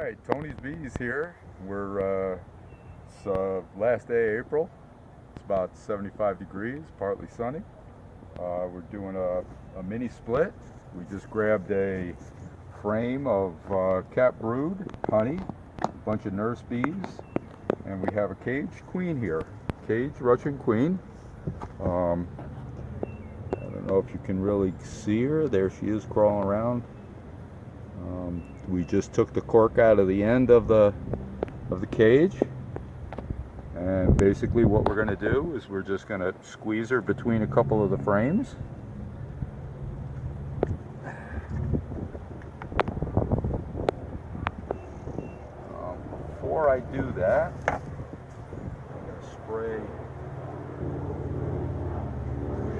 right, Tony's Bees here. It's last day of April. It's about 75 degrees, partly sunny. We're doing a mini split. We just grabbed a frame of cap brood, honey, a bunch of nurse bees, and we have a caged queen here. Caged Russian queen. I don't know if you can really see her. There she is crawling around. We just took the cork out of the end of the cage, and basically what we're going to do is we're just going to squeeze her between a couple of the frames. Before I do that, I'm going to spray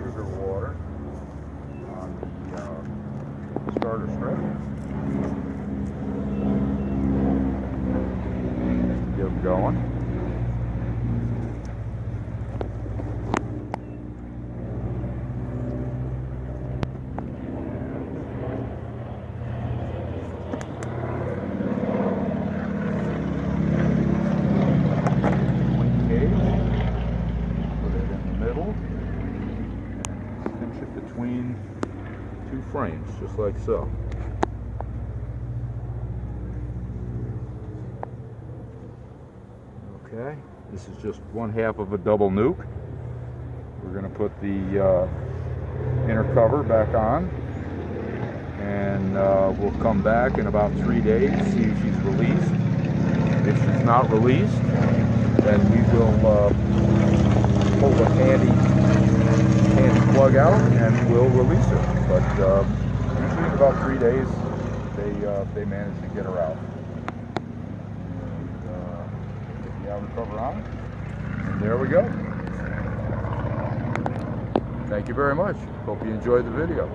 sugar water on the starter strip. Get them going. Put it in the middle and cinch it between two frames, just like so. Okay, this is just 1/2 of a double nuke. We're going to put the inner cover back on, and we'll come back in about 3 days, see if she's released. If she's not released, then we will pull the handy plug out and we'll release her. But usually in about 3 days, they manage to get her out. Outer cover on, and there we go. Thank you very much. Hope you enjoyed the video.